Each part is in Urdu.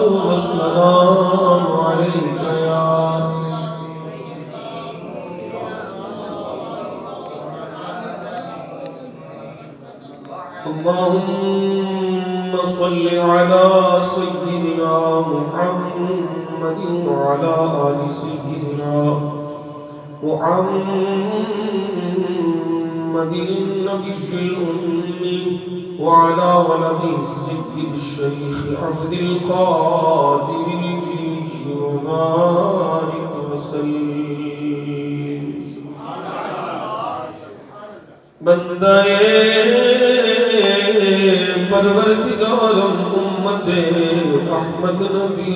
والسلام عليك يا اللهم صل على سيدنا محمد وعلى آل سيدنا محمد النبي الأمي وعلى ولده الصديق الشيخ عبد القادر الجيش وبارك وسلم بندے پروردگارم امت احمد نبی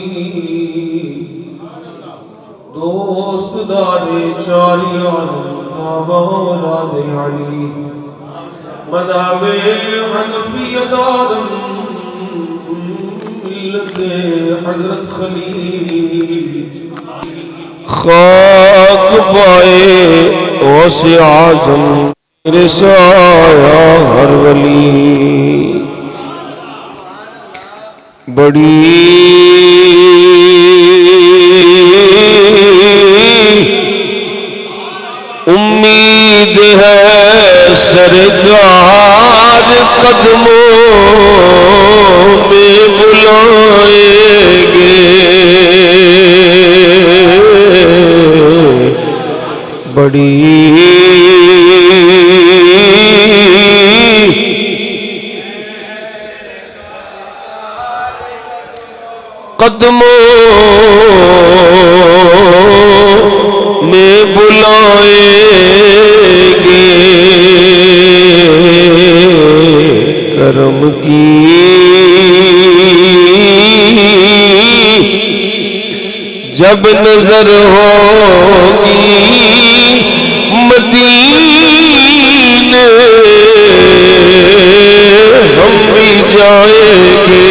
دوست دار چاری عالم تابع اولاد علی مذہب حنفی دارم ملت حضرت خلیل خاک پائے غوث اعظم رسایا ہر ولی بڑی امید ہے سرکار قدموں میں بلائیں گے بڑی قدموں میں بلائیں گے کرم کی جب نظر ہوگی مدینے ہم بھی جائیں گے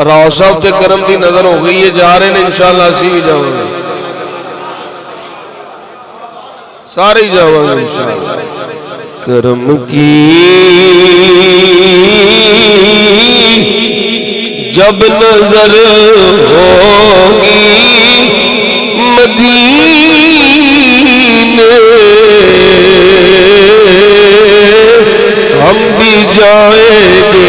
راؤ صاحب تے کرم دی نظر ہو گئی ہے جا رہے ہیں انشاءاللہ اسی بھی جاؤں گے سارے ہی جاؤں گے انشاءاللہ کرم کی جب نظر ہوگی مدینے ہم بھی جائیں گے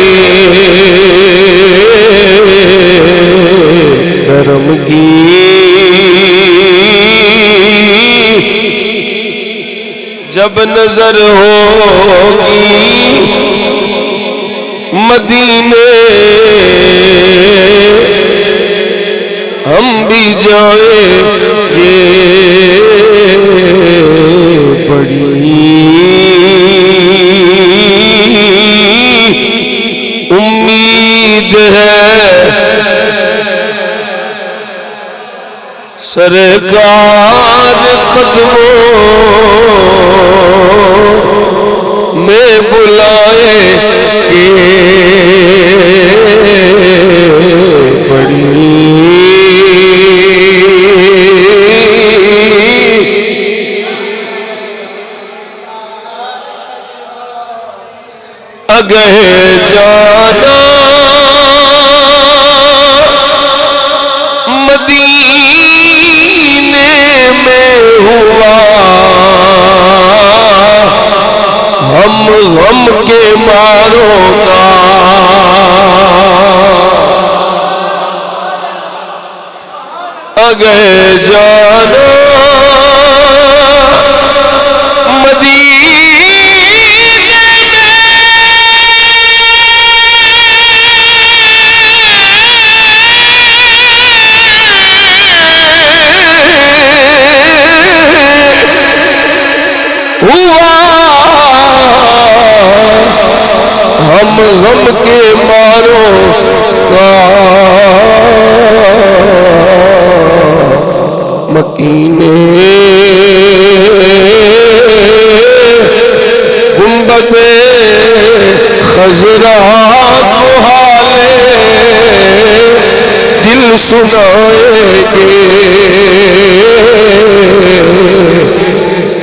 کرم کی جب نظر ہوگی مدینے ہم بھی جائیں گے بڑی امید ہے سرکار قدموں میں بلائے گے بڑی اگر جانا مدینے میں ہوا ہم غم کے ماروں کا اگر جانا ہم غم کے ماروں کا مکینے گنبد خضرا کو حالے دل سنائیں گے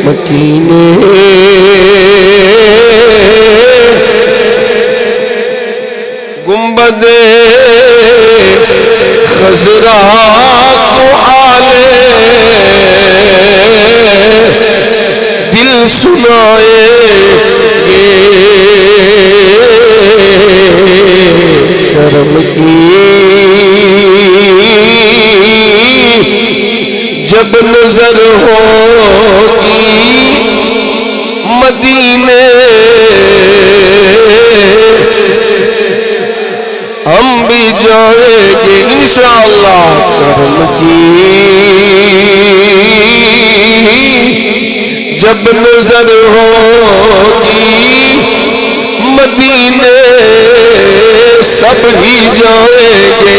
مکینے تیرا تو حال دل سنائے گے کرم کی جب نظر ہوگی مدینے ہم بھی جائیں گے انشاءاللہ کرم کی جب نظر ہوگی مدینے سب ہی جائیں گے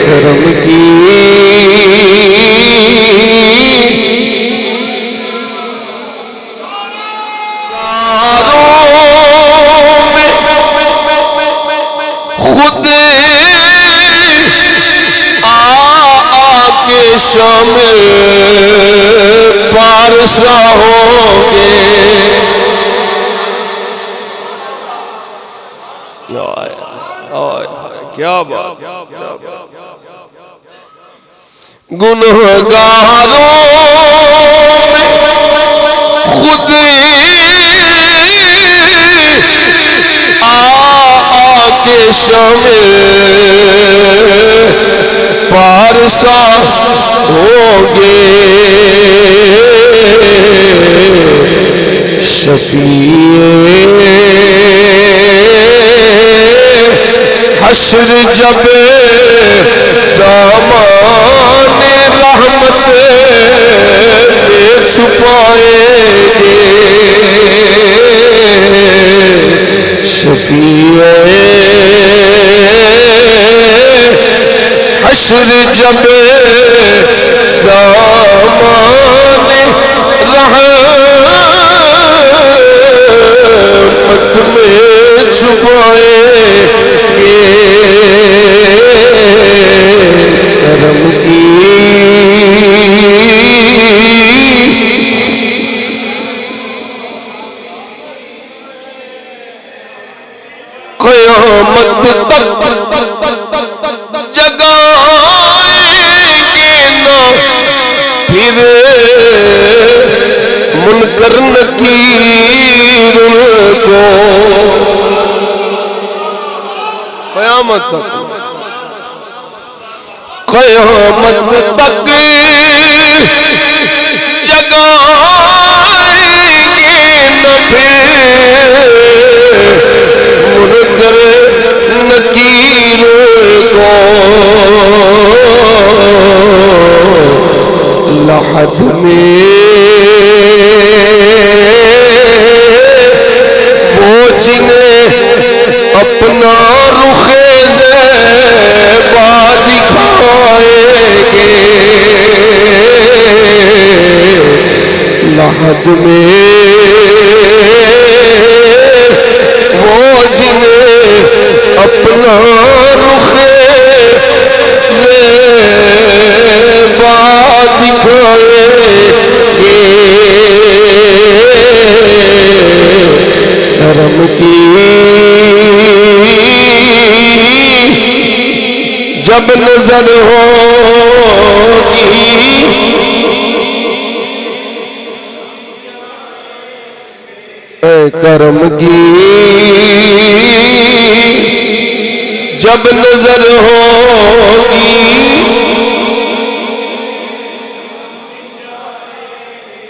کرم کی خود کے شامل پارسا ہوگے کیا بات گنہگاروں خود کے شامل پارسا ہوگے شفیع حشر جب دامان رحمت میں چھپائیں گے شفیع حشر جب دامان رحمت میں چھپائیں گے کرم کی قیامت تک جگائیں گے نہ پھر منکر نکیر کو قیامت تک قیامت تک جگائیں گے نہ پھر منکر نکیر کو لحد میں وہ جنہیں اپنا رخ زیبا دکھائیں گے لحد میں وہ جنہیں اپنا رخ زیبا دکھائیں گے کرم کی جب نظر ہوگی کرم کی جب نظر ہوگی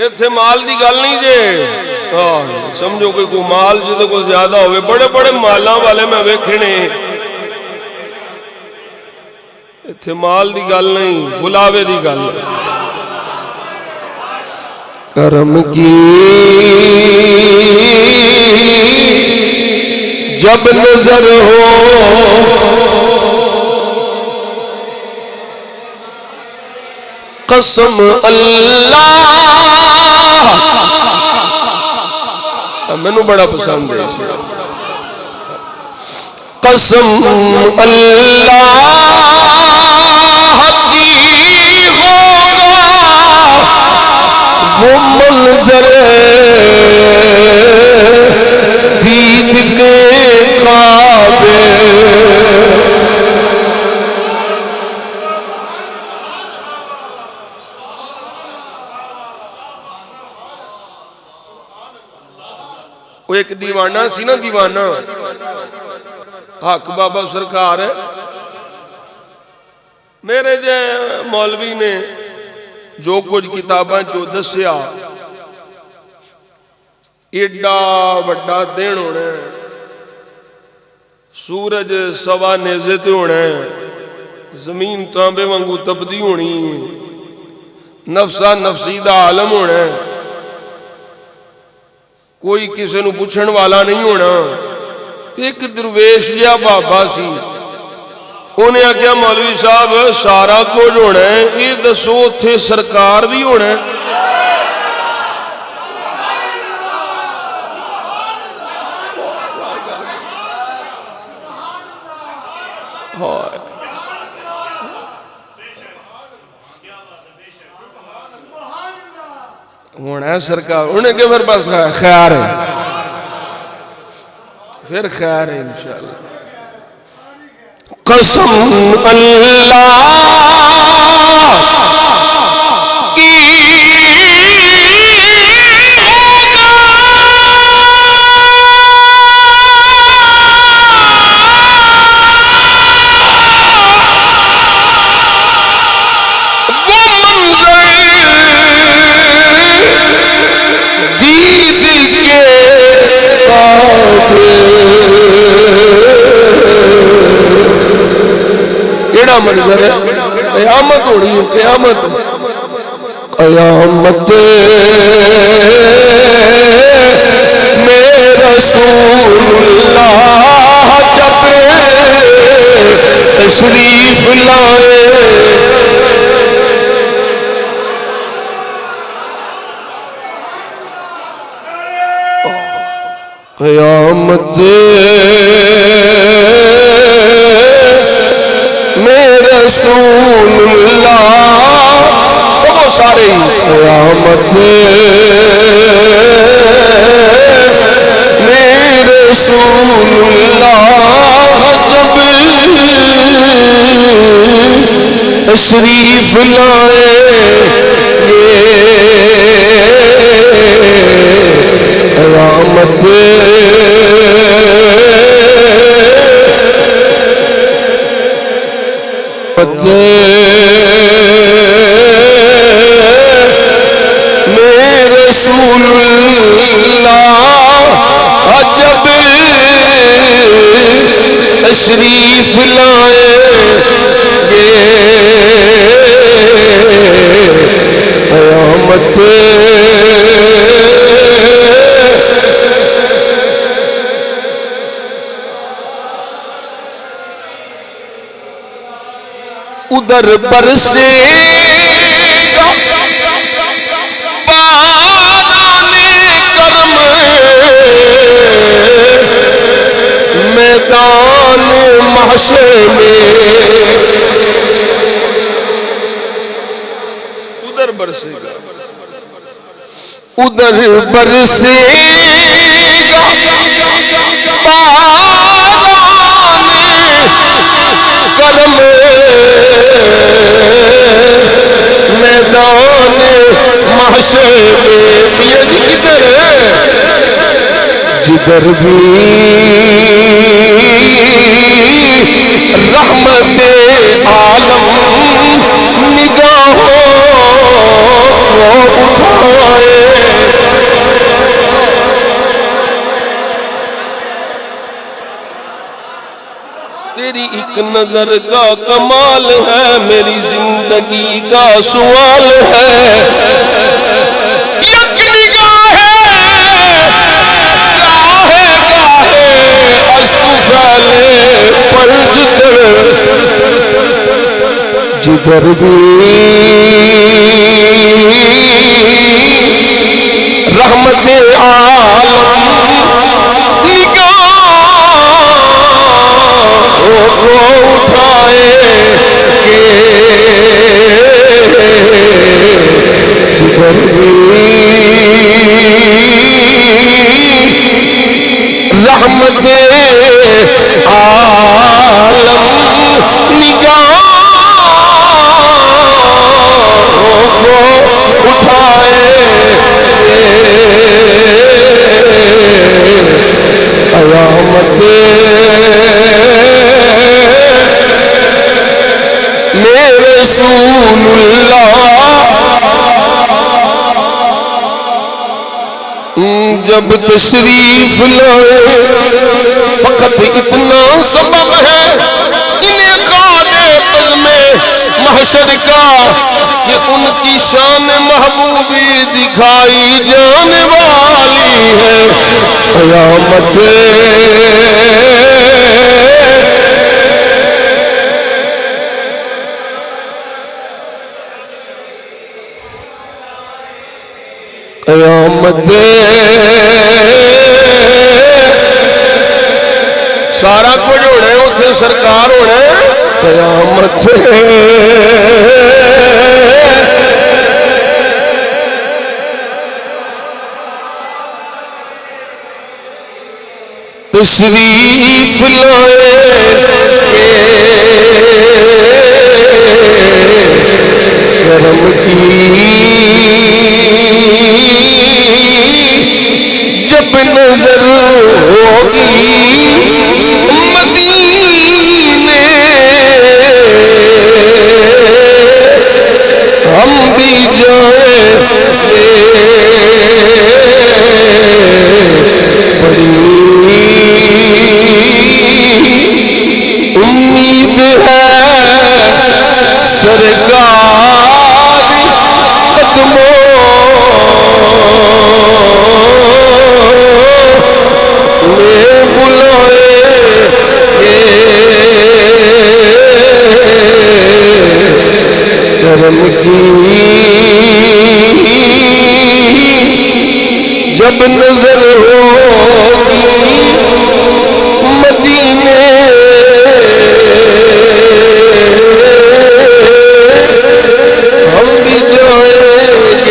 اتھے مال دی گل نہیں جے سمجھو کہ کوئی مال جدو کو زیادہ ہوئے بڑے بڑے مالاں والے میں ویکھنے اتھے مال دی گل نہیں بلاوے دی گل کرم کی جب نظر ہو قسم اللہ میں نے بڑا پسند ہے قسم اللہ کی ہوگا وہ منظر دید کے قابل وہ ایک دیوانہ سی نا، دیوانہ حق بابا سرکار ہے، میرے جے مولوی نے جو کچھ کتاباں چو دسیا، ایڈا وڈا دن ہونا ہے، سورج سوا نیزے تے ہونا ہے، زمین تانبے وانگو تبدی ہونی، نفسا نفسی دا عالم ہونا ہے، کوئی کسی نو پوچھن والا نہیں ہونا۔ ایک درویش جا بابا سی، انہیں آکھیا مولوی صاحب سارا کچھ ہونا ہے، یہ دسو اتھے سرکار بھی ہونا ہے؟ ہونا ہے سرکار، انہیں کہ پھر بس خیر ہے، پھر خیر ہے انشاءاللہ۔ قسم اللہ کی منظر ہے، قیامت ہونی ہے، قیامت قیامت میں رسول اللہ جب تشریف لائے، قیامت رسول اللہ، وہ سارے قیامت میں رسول اللہ جب تشریف لائے، قیامت میں رسول اللہ جب تشریف لائے، قیامت ادھر برسے گا باران کرم، میدان محشر میں ادھر برسے گا، ادھر برسے گا باران کرم، میدان محشر میں یہ کدھر ہے، جدھر بھی رحمت عالم نگاہوں کو اٹھائے، تیری ایک نظر کا کمال ہے، میری زندگی کا سوال ہے، ایک نگاہ گاہے گاہے اشک پھیلے پر جدھر بھی رحمت عالم نگاہ کو اٹھائے، جدھر بھی رحمت عالم نگاہ کو اٹھائے، رسول اللہ جب تشریف لائے فقط اتنا سبب ہے انعقاد عزم محشر کا کہ ان کی شان محبوبی دکھائی جانے والی ہے قیامت قیامت سارا کچھ ہونا ہے اتنے سرکار ہونا ہے قیامت تشریف لائے کرم کی جب نظر ہوگی مدینے ہم بھی جائیں بڑی امید ہے سرکار قدموں میں بلائے کرم کی جب نظر ہوگی مدینے ہم بھی جائیں گے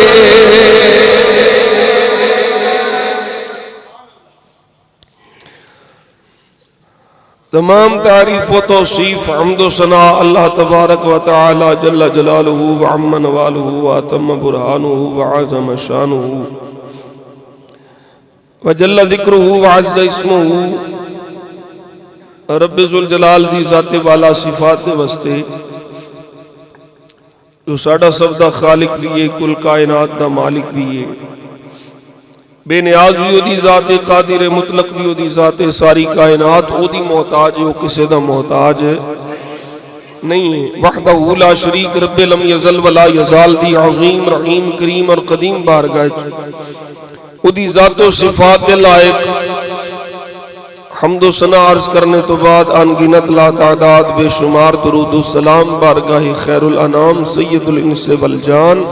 تمام تعریف و توصیف حمد و ثناء اللہ تبارک و تعالی جل جلالہ وعم نوالہ واتم برہانہ وعظم شانہ وجل ذکرہ وعز اسمہ رب ذوالجلال دی ذات والا صفات وستے جو ساڑا سب دا خالق بھی ہے کل کائنات دا مالک بھی ہے بے نیاز بھی ہو دی ذات قادر مطلق بھی ہو دی ذات ساری کائنات ہو دی محتاج ہو کسے دا محتاج نہیں ہے وحدہ لا شریک رب لم یزل ولا یزال دی عظیم رحیم کریم اور قدیم بارگاہ ہو دی ذات و صفات دے لائق حمد و ثنا عرض کرنے تو بعد انگنت لا تعداد بے شمار درود و سلام بارگاہ خیر الانام سید الانس والجان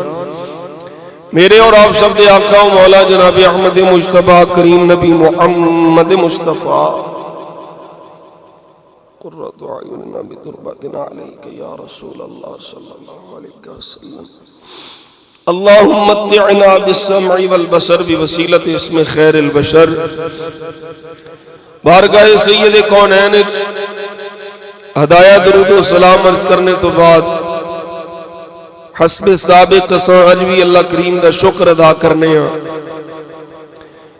میرے اور آپ سب دے آقا و مولا جناب احمد مجتبہ کریم نبی محمد مصطفیٰ قرۃ اعیننا بتربتنا علیک یا رسول اللہ صلی اللہ علیہ وسلم اللہم متعنا بالسمع والبصر بوسیلت اسم خیر البشر بارگاہ سید کونین ہدایہ درود و سلام عرض کرنے تو بعد حسب سابق قسم عجوی اللہ کریم دا شکر ادا کرنے ہیں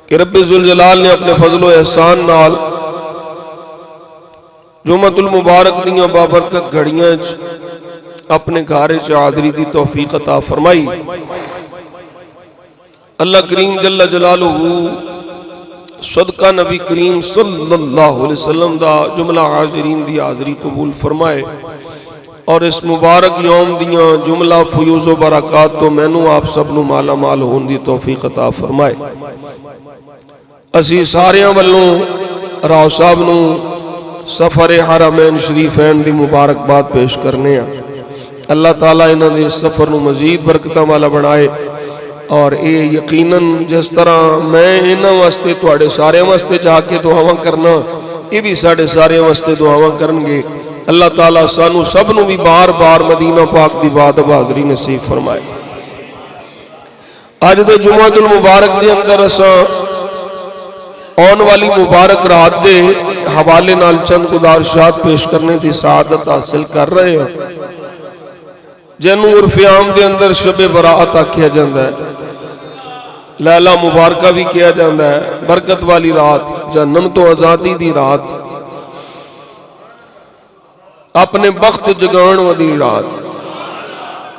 کہ رب ذوالجلال نے اپنے فضل و احسان نال جمعۃ المبارک دیاں بابرکت گھڑیاں اپنے گھارے حاضری دی توفیق عطا فرمائی اللہ کریم جل جلالہ صدقہ نبی کریم صلی اللہ علیہ وسلم دا جملہ حاضرین دی حاضری قبول فرمائے اور اس مبارک یوم دیاں جملہ فیوز و برکات تو میں نو آپ سب نو مالا مال ہون دی توفیق عطا فرمائے اسی ساریاں والوں راو صاحب نو سفر حرمین شریفین دی مبارک بات پیش کرنے ہیں اللہ تعالیٰ انہاں دے سفر نو مزید برکتہ والا بنائے اور اے یقیناً جس طرح میں انہاں واسطے توڑے سارے واسطے جا کے دعاواں کرنا یہ بھی ساڑے سارے واسطے دعاواں کرنگے اللہ تعالیٰ سانو سب نو بھی بار بار مدینہ پاک دی بات حاضری نصیب فرمائے آج دے جمعۃ المبارک دے اندر اساں آن والی مبارک رات دے حوالے نال چند گزارشات پیش کرنے دی سعادت حاصل کر رہے ہیں جنہوں عرف عام دے اندر شب براعت کیا جاندہ ہے لیلہ مبارکہ بھی کیا جاندہ ہے برکت والی رات جہنم تو آزادی دی رات اپنے بخت جگان والی رات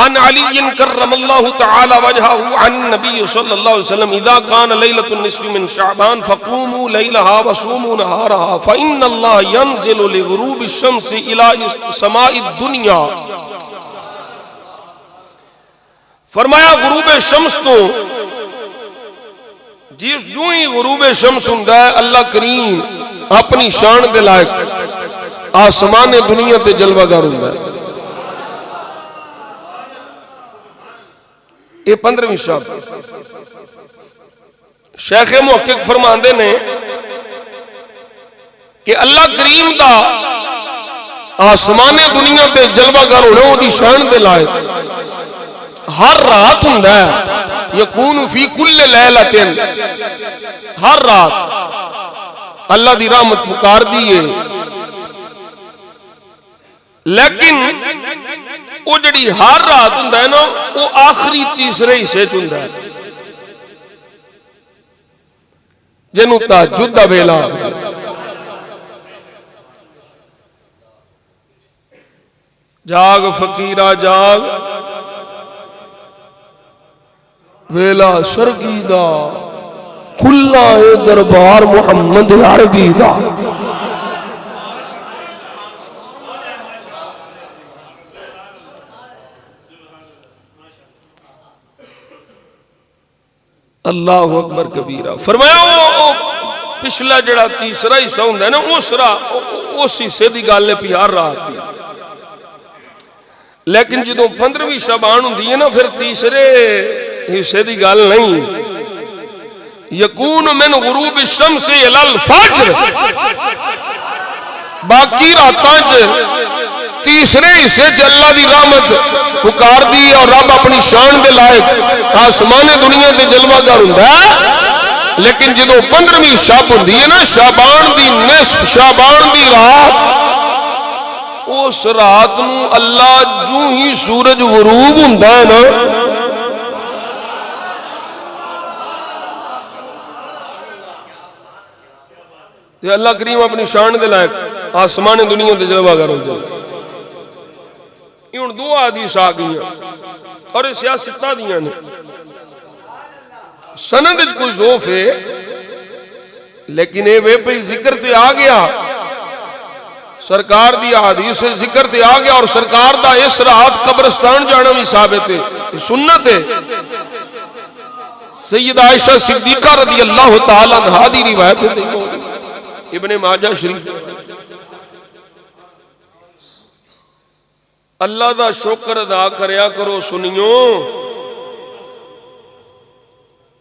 عن علي كرم الله تعالى وجهه عن النبي صلى الله عليه وسلم اذا كان ليله النصف من شعبان فقوموا ليلها وصوموا نهارها فان الله ينزل لغروب الشمس الى سماء الدنيا. فرمایا غروب شمس تو جس جو ہی غروب شمس ہوندا ہے اللہ کریم اپنی شان دے لائق آسمان دنیا تے جلوہ گر ہوندا ہے. یہ 15ویں شب شیخ محقق فرماندے نے کہ اللہ کریم دا آسمان دنیا تے جلوہ گر ہونا وہ دی شان دے لائق ہر رات ہوندا ہے. یکون فی کل لیلۃ ہر رات اللہ دی رحمت پکار دیئے لیکن وہ جڑی ہر رات ہوندا ہے نا وہ آخری تیسرے حصے چ ہوندا ہے جنوں تہجد دا ویلا جاگ فقیرا جاگ ویلا سرگی دا کھلا ہے دربار محمد عربی دا. اللہ اکبر کبیرہ. فرمایا وہ پچھلا جڑا تیسرا حصہ ہوندا ہے نا اس حصے دی گل ہے پیار رات دی. لیکن جدوں 15ویں شعبان ہوندی ہے نا پھر تیسرے حصے دی گل نہیں. یکون من غروب الشمس الی الفجر باقی راتاں چ تیسرے حصے چ اللہ دی رحمت پکار دی اور رب اپنی شان دے لائق آسمان دنیا تے جلوہ گر ہوندا ہے. لیکن جدوں 15ویں شب ہوندی ہے نا شعبان دی نصف شعبان دی رات اس رات نو اللہ جو ہی سورج غروب ہوندا ہے نا تے اللہ کریم اپنی شان دے لائق آسمان دنیا تے جلوہ گر ہو جائے. یہ ہن دو حدیث آ گئیاں اور یہ سیاستاں دیاں نے سند وچ کوئی ضعف ہے لیکن اے وے پہ ذکر تے آ گیا سرکار دی حدیث ذکر تے آ گیا اور سرکار دا اس رات قبرستان جانا بھی ثابت ہے سنت ہے. سیدہ عائشہ صدیقہ رضی اللہ تعالی عنہا دی روایت ہے ابن ماجہ شریف. اللہ دا شکر ادا کریا کرو سنیو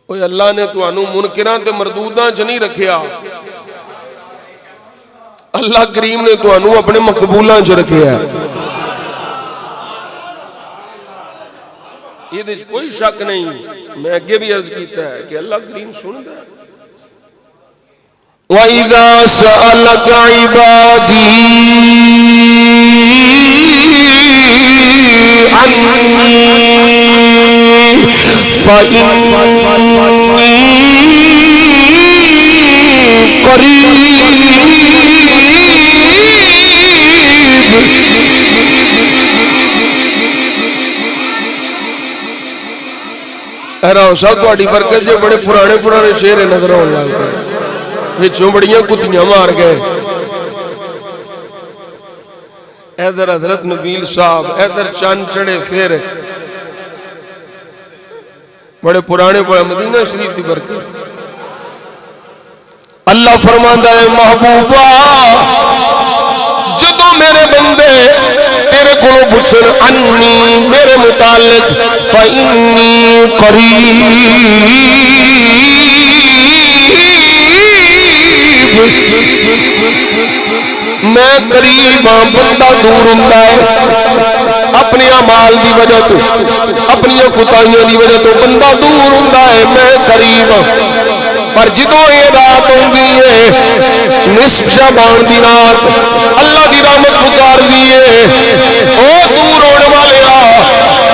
اوہ اللہ نے تو انو منکران تے مردوداں چ نہیں رکھیا اللہ کریم نے تو انو اپنے مقبولاں چ رکھیا ہے. یہ دیکھ کوئی شک نہیں میں اگے بھی عرض کیتا ہے کہ اللہ کریم سندا ہے. وَإِذَا سَأَلَكَ عِبَادِي عَنِّي فَإِنِّي قَرِيبٌ ایرا صاحب تہاڈی برکت جو بڑے پرانے شعر نظر آن لگ پے وچوں بڑیاں کتیاں مار گئے. ادھر حضرت نبیل صاحب ادھر چاند چڑھے پھر بڑے پرانے مدینہ شریف کی برکت. اللہ فرماندا ہے محبوبا جدوں میرے بندے تیرے کو پوچھن انی میرے متعلق فإنی قریب میں قریب ہاں. بندہ دور ہوندا ہے اپنی اعمال دی وجہ تو اپنی کوتاہیاں دی وجہ تو بندہ دور ہوندا ہے میں قریب ہاں. پر جدوں یہ رات ہوندی ہے نصف شعبان دی رات اللہ دی رحمت پکار دی ہے او دور ہونے والے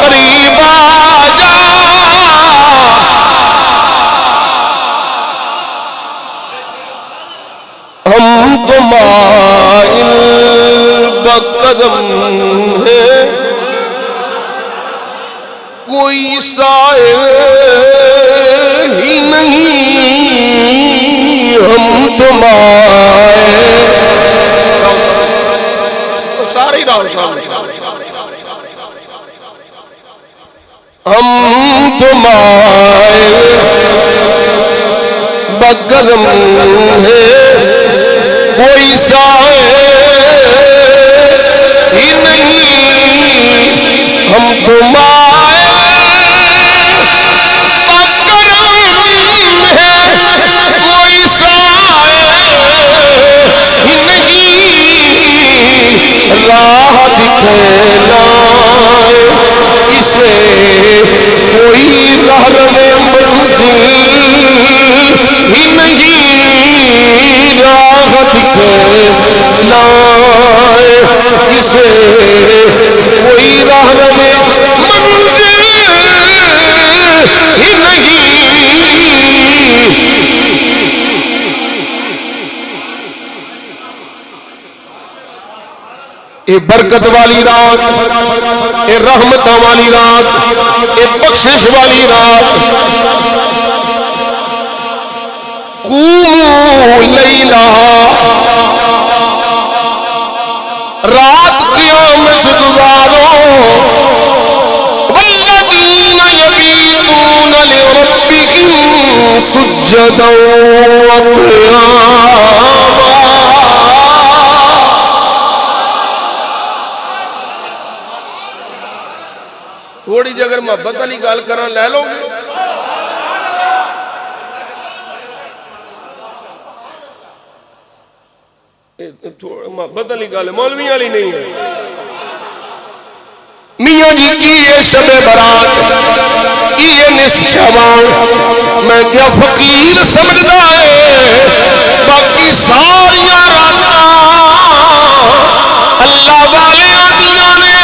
قریب آ جا ہم تو مائل بقدم ہے سارے ہی راہ سامنے ہم تمہارے بگرم ہے کوئی سائے ہی نہیں ہم تمہارے بگرم ہے کوئی سائے ہی نہیں راہ دکھلا اسے کوئی راہ منزل ہی نہیں راہ دکھلا اسے کوئی راہ منزل ہی نہیں. اے برکت والی رات، اے رحمت والی رات، اے بخشش والی رات. قوموا لیلا رات قیام گزارو والذین یبیتون لربهم سجدا وقیاما. تھوڑی جی اگر محبت والی گل کرنا لے لو گے محبت والی گل مولوی والی نہیں ہے. میاں جی کی یہ شب برات یہ نصف شعبان میں کیا فقیر سمجھدا ہے باقی ساری راتاں اللہ والے آدیاں نے.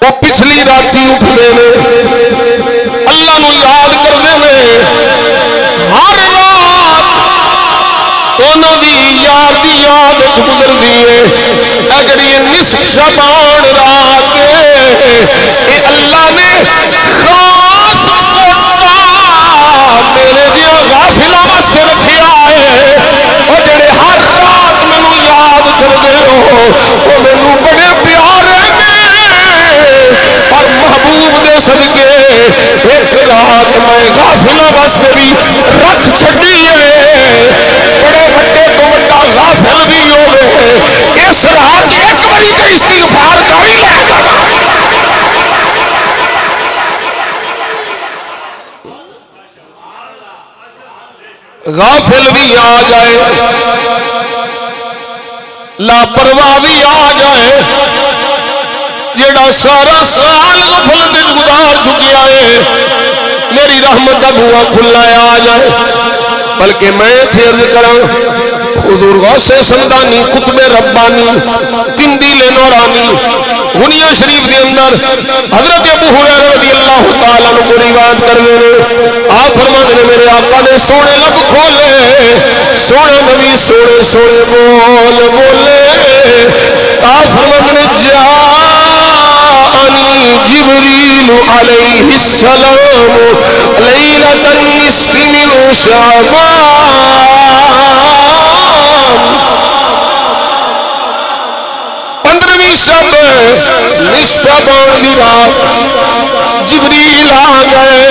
وہ پچھلی راتی اٹھتے ہیں اللہ نو یاد کرتے ہیں ہر رات انہوں دی یار دی یاد گزرتی ہے. اگری نصف شعبان رات اے اللہ نے خاص میرے جی غافلہ واسطے رکھیا ہے. اور جڑے ہر رات مینوں یاد کرتے ہو وہ مینوں بڑے پیارے اور محبوب دے صدقے ایک رات میں غافلہ واسطے بھی رکھ چھڈی ہے. بڑے بڑے تو بڑا غافل بھی ہوے اس رات ایک باری تے استغفار کر ہی لے گا. غافل بھی آ جائے لاپرواہ بھی آ جائے جڑا سارا سال غفلت گزار چکیا ہے میری رحمت کا بوا کھلا آ جائے. بلکہ میں تھے عرض کراں حضور غوث سمدانی قطب ربانی قندیل نورانی غنیہ شریف کے اندر حضرت ابو ہریرہ رضی اللہ تعالیٰ عنہ کو روایت کر گئے. آپ فرماتے ہیں میرے آقا نے سونے لب کھولے سونے نبی سونے سونے بول بولے. آپ فرماتے ہیں جاءنی جبریل علیہ السلام لیلۃ النصف من شعبان. 15ویں شب نصف شعبان دی رات جبریل آ گئے.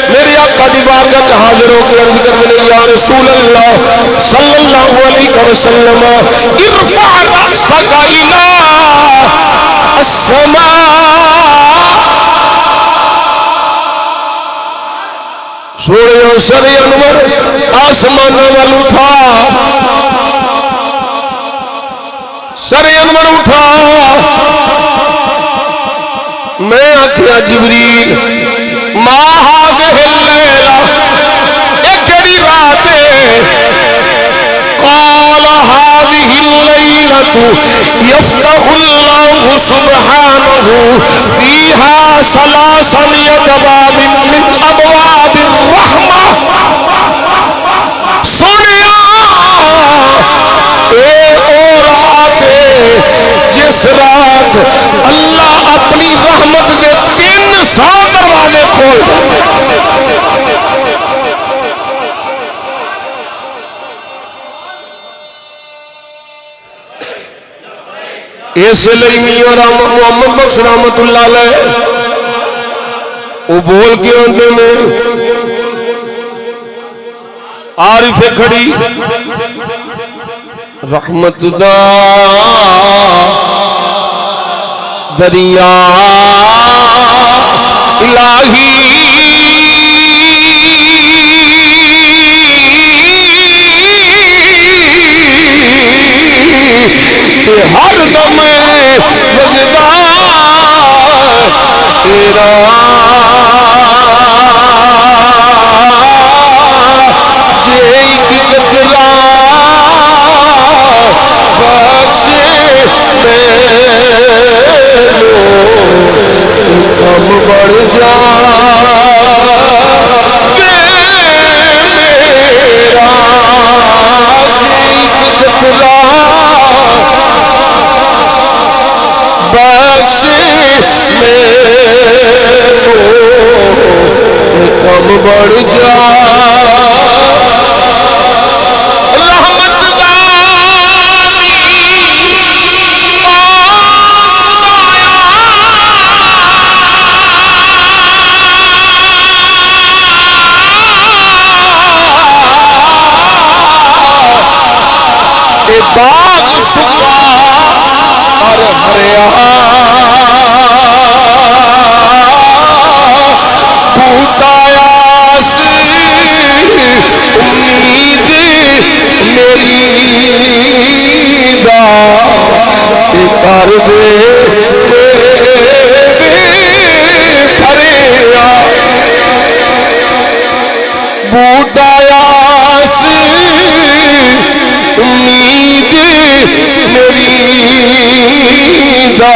میرے آقا دی بارگاہ حاضر ہو کے عرض کرتے ہیں یا رسول اللہ صلی اللہ علیہ وسلم ارفع رأسک الی السماء. سوڑے سر انور آسمان وال اٹھا سر انور اٹھا. میں آخیا جبریل ما هذه الليلة اے کیڑی رات ہے. قال هذه الليلة يفتح الله سبحانه فيها 300 باب من ابواب الرحمة. سنیا اے او رات جس رات اللہ اپنی رحمت کے 300 دروازے کھول اس لیے میاں محمد بخش رحمت اللہ علیہ وہ بول کے آتے ہیں عارف کھڑی رحمت دا دریا الہی ہر دم وجدا تیرا جے ایک قطرہ بخش میرو کم بڑھ جا بخش کم بڑھ جا رحمت دا اے باغ سکا اور ہریا کر دے بوٹا یاس امید میری دا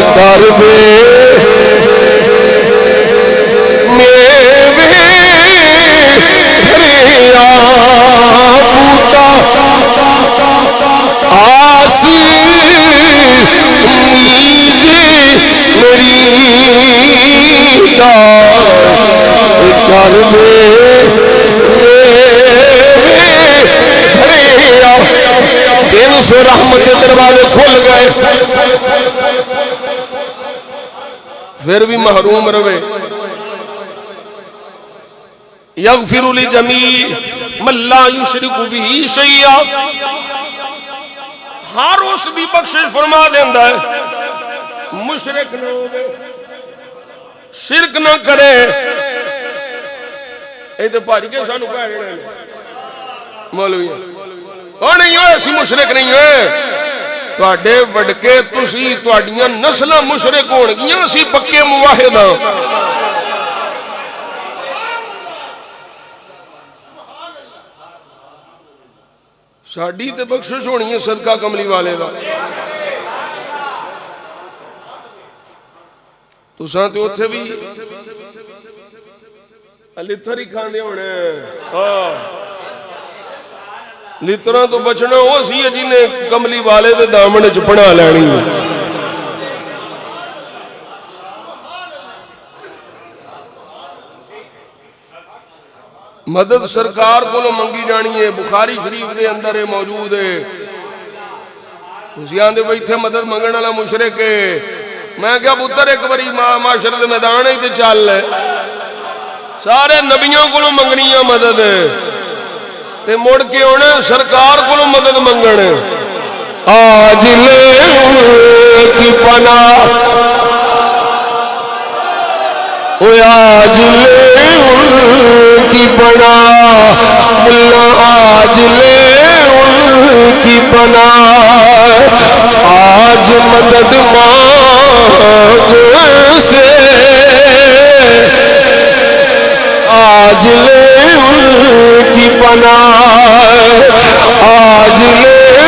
کر دے سے رحمت کے دروازے کھل گئے پھر بھی محروم رہے یغفر لجمیع من لا یشرک بہ شیئا ہر اس بھی بخشش فرما دیندہ ہے مشرک نہ ہو شرک نہ کرے اے تو پاڑی کے سانو کہہ رہے ہیں مولوی وہ نہیں ہوئے اسی مشرک نہیں ہوئے تو اڈے وڈکے تسی تو اڈیاں نسلہ مشرک ہون گیاں اسی پکے مواحد ہاں ساڑی تے بخشش ہونی ہے صدقہ کملی والے دا تو سانتے اتھے بھی لتھری کھاندے ہونے لترہ تو بچنا ہو سی ہے جنہیں کملی والے دے دامن چپڑا لینی مدد سرکار کو لو منگی جانی ہے بخاری شریف دے اندر ہے موجود ہے تو سیاں دے بھئی تھے مدد منگن والا مشرک ہے میں کیا پتر ایک باری معاشر دے میدان ہی تے چال لے سارے نبیوں کو لو منگنی ہے مدد تے مڑ کے ہونے سرکار کو لو مدد منگن آج لے کی پناہ آج لے کی پناہ ملا آج لے کی پناہ آج مدد مانگ سے آج لے کی پناہ آج لے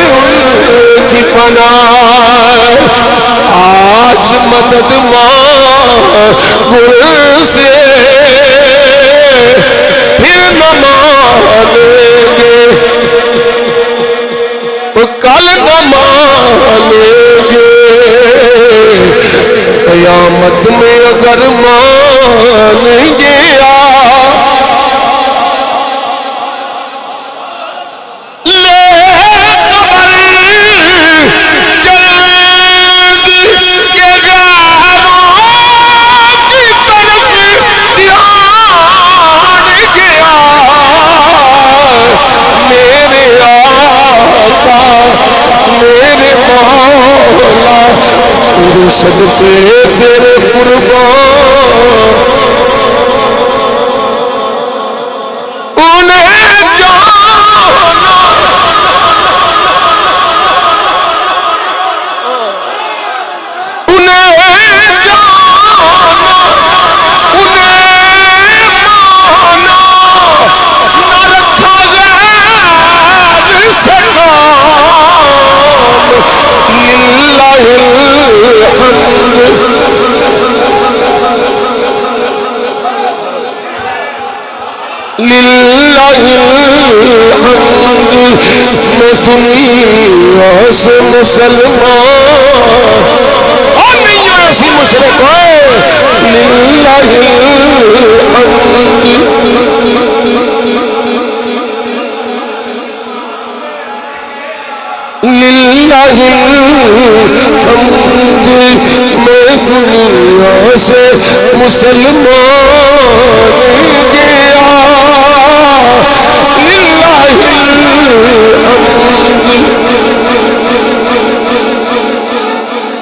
کی پناہ آج مدد مانگ سے پھر نہ مانیں گے کل نہ مانیں گے قیامت میں اگر گیا صدقے تیرے قربان انہیں للہ الحمد میں دنیا سے مسلمان اور نہیں ایسی مشرق ہے للہ الحمد للہ الحمد میں دنیا سے مسلمان